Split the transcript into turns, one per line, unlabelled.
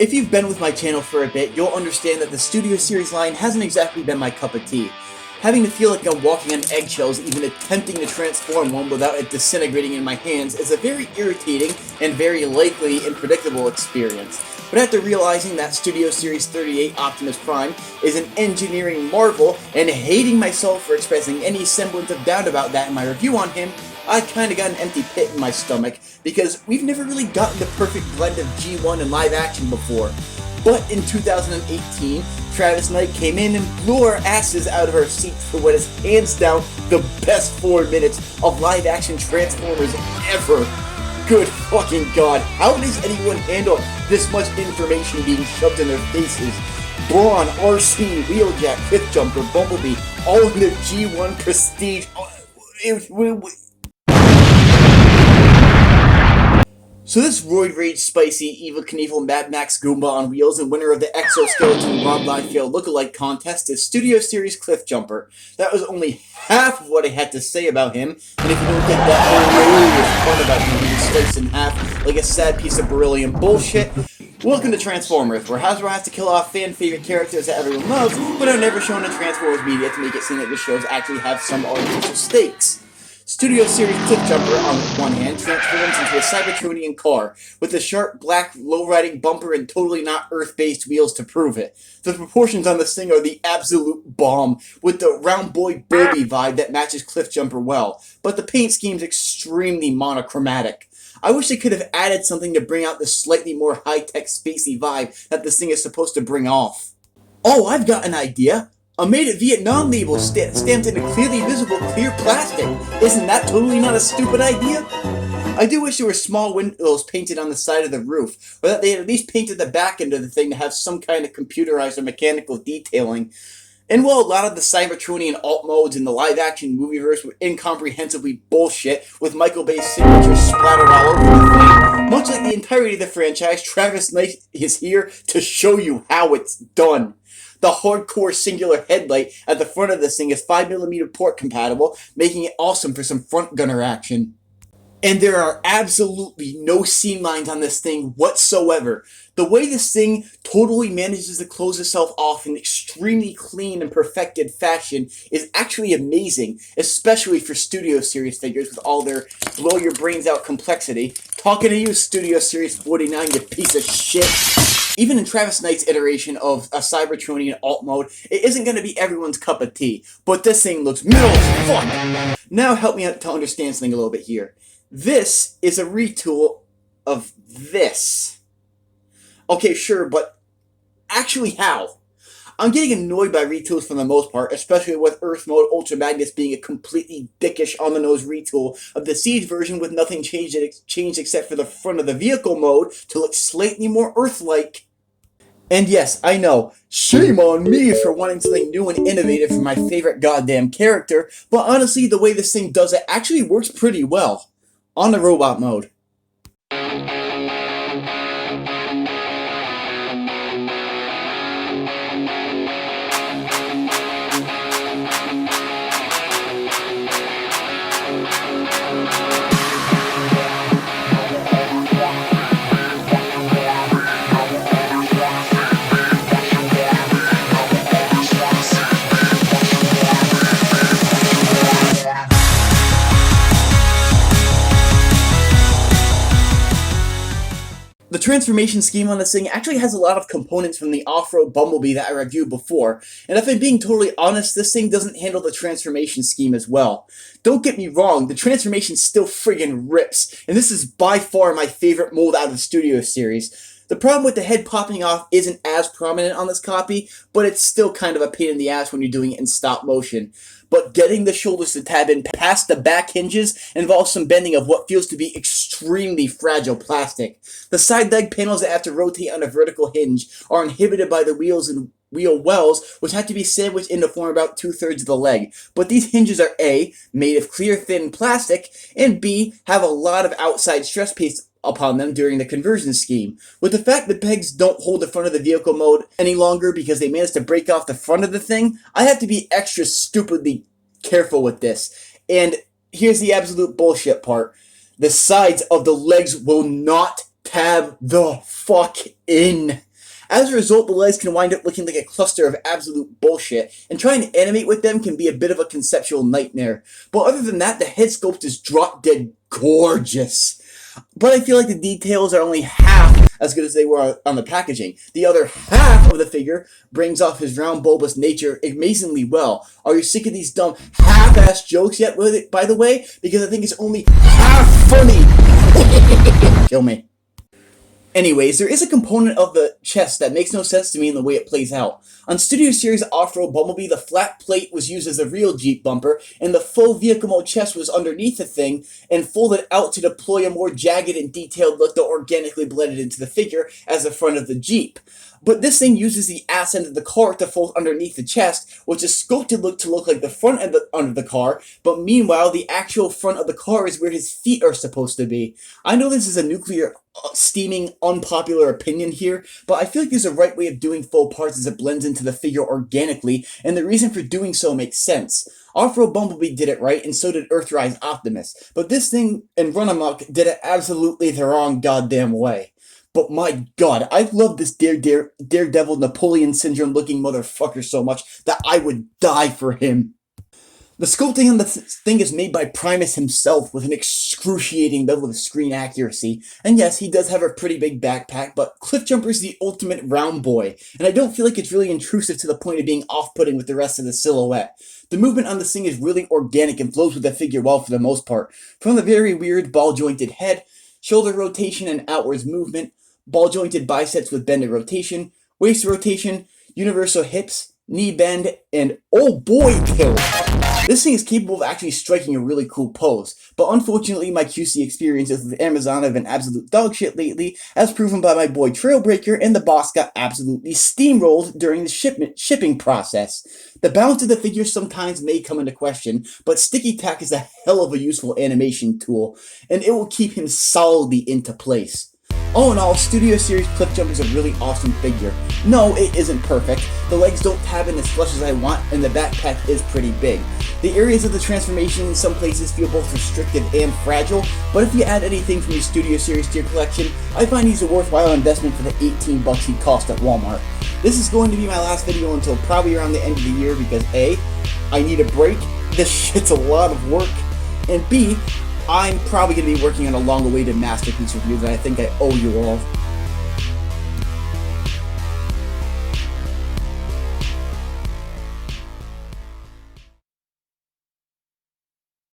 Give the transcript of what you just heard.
If you've been with my channel for a bit, you'll understand that the Studio Series line hasn't exactly been my cup of tea. Having to feel like I'm walking on eggshells even attempting to transform one without it disintegrating in my hands is a very irritating and very likely and predictable experience. But after realizing that Studio Series 38 Optimus Prime is an engineering marvel and hating myself for expressing any semblance of doubt about that in my review on him, I kinda got an empty pit in my stomach because we've never really gotten the perfect blend of G1 and live action before. But in 2018, Travis Knight came in and blew our asses out of our seats for what is hands down the best 4 minutes of live action Transformers ever. Good fucking god, how does anyone handle this much information being shoved in their faces? Brawn, RC, Wheeljack, Cliffjumper, Bumblebee, all in the G1 Prestige. So this Roid Rage Spicy Evil Knievel Mad Max Goomba on wheels and winner of the Exoskeleton Rob Liefeld Lookalike Contest is Studio Series Cliffjumper. That was only half of what I had to say about him, and if you don't get that hilarious part about him being sliced in half like a sad piece of beryllium bullshit, welcome to Transformers, where Hasbro has to kill off fan-favorite characters that everyone loves, but are never shown in Transformers media to make it seem like the shows actually have some artificial stakes. Studio Series Cliffjumper, on one hand, transforms into a Cybertronian car, with a sharp black low-riding bumper and totally not Earth-based wheels to prove it. The proportions on this thing are the absolute bomb, with the round boy Barbie vibe that matches Cliffjumper well, but the paint scheme's extremely monochromatic. I wish they could have added something to bring out the slightly more high-tech spacey vibe that this thing is supposed to bring off. Oh, I've got an idea! A Made in Vietnam label stamped in a clearly visible clear plastic. Isn't that totally not a stupid idea? I do wish there were small windows painted on the side of the roof, or that they had at least painted the back end of the thing to have some kind of computerized or mechanical detailing. And while a lot of the Cybertronian alt modes in the live-action movieverse were incomprehensibly bullshit, with Michael Bay's signature splattered all over the thing, much like the entirety of the franchise, Travis Knight is here to show you how it's done. The hardcore singular headlight at the front of this thing is 5mm port compatible, making it awesome for some front gunner action. And there are absolutely no seam lines on this thing whatsoever. The way this thing totally manages to close itself off in extremely clean and perfected fashion is actually amazing, especially for Studio Series figures with all their blow your brains out complexity. Talking to you, Studio Series 49, you piece of shit. Even in Travis Knight's iteration of a Cybertronian alt mode, it isn't going to be everyone's cup of tea, but this thing looks metal as fuck! Now help me out to understand something a little bit here. This is a retool of this. Okay, sure, but actually how? I'm getting annoyed by retools for the most part, especially with Earth Mode Ultra Magnus being a completely dickish on-the-nose retool of the Siege version with nothing changed except for the front of the vehicle mode to look slightly more Earth-like. And yes, I know, shame on me for wanting something new and innovative for my favorite goddamn character, but honestly, the way this thing does it actually works pretty well. On the robot mode. The transformation scheme on this thing actually has a lot of components from the off-road Bumblebee that I reviewed before, and if I'm being totally honest, this thing doesn't handle the transformation scheme as well. Don't get me wrong, the transformation still friggin' rips, and this is by far my favorite mold out of the Studio Series. The problem with the head popping off isn't as prominent on this copy, but it's still kind of a pain in the ass when you're doing it in stop motion. But getting the shoulders to tab in past the back hinges involves some bending of what feels to be extremely fragile plastic. The side leg panels that have to rotate on a vertical hinge are inhibited by the wheels and wheel wells, which have to be sandwiched in to form about 2/3 of the leg. But these hinges are A, made of clear thin plastic, and B, have a lot of outside stress paste upon them during the conversion scheme. With the fact that pegs don't hold the front of the vehicle mode any longer because they managed to break off the front of the thing, I have to be extra stupidly careful with this. And here's the absolute bullshit part. The sides of the legs will not tab the fuck in. As a result, the legs can wind up looking like a cluster of absolute bullshit, and trying to animate with them can be a bit of a conceptual nightmare. But other than that, the head sculpt is drop-dead gorgeous. But I feel like the details are only half as good as they were on the packaging. The other half of the figure brings off his round, bulbous nature amazingly well. Are you sick of these dumb half-ass jokes yet with it, by the way? Because I think it's only half funny. Kill me. Anyways, there is a component of the chest that makes no sense to me in the way it plays out. On Studio Series Off-Road Bumblebee, the flat plate was used as a real Jeep bumper, and the full vehicle mode chest was underneath the thing and folded out to deploy a more jagged and detailed look that organically blended into the figure as the front of the Jeep. But this thing uses the ass end of the car to fold underneath the chest, which is sculpted to look like the front end of the car, but meanwhile, the actual front of the car is where his feet are supposed to be. I know this is a nuclear steaming unpopular opinion here, but I feel like there's a right way of doing faux parts as it blends into the figure organically, and the reason for doing so makes sense. Off-Road Bumblebee did it right, and so did Earthrise Optimus, but this thing and Run Amok did it absolutely the wrong goddamn way. But my god, I love this Daredevil Napoleon Syndrome looking motherfucker so much that I would die for him. The sculpting on the thing is made by Primus himself with an excruciating level of screen accuracy. And yes, he does have a pretty big backpack, but Cliffjumper is the ultimate round boy, and I don't feel like it's really intrusive to the point of being off-putting with the rest of the silhouette. The movement on this thing is really organic and flows with the figure well for the most part. From the very weird ball-jointed head, shoulder rotation and outwards movement, ball-jointed biceps with bended rotation, waist rotation, universal hips, knee bend, and oh boy tilt! This thing is capable of actually striking a really cool pose, but unfortunately my QC experiences with Amazon have been absolute dog shit lately, as proven by my boy Trailbreaker, and the boss got absolutely steamrolled during the shipping process. The balance of the figure sometimes may come into question, but Sticky Tack is a hell of a useful animation tool, and it will keep him solidly into place. All in all, Studio Series Cliffjumper is a really awesome figure. No, it isn't perfect. The legs don't tab in as flush as I want, and the backpack is pretty big. The areas of the transformation in some places feel both restricted and fragile, but if you add anything from your Studio Series to your collection, I find these a worthwhile investment for the $18 he cost at Walmart. This is going to be my last video until probably around the end of the year because A, I need a break, this shit's a lot of work, and B, I'm probably going to be working on a long-awaited Masterpiece review that I think I owe you all.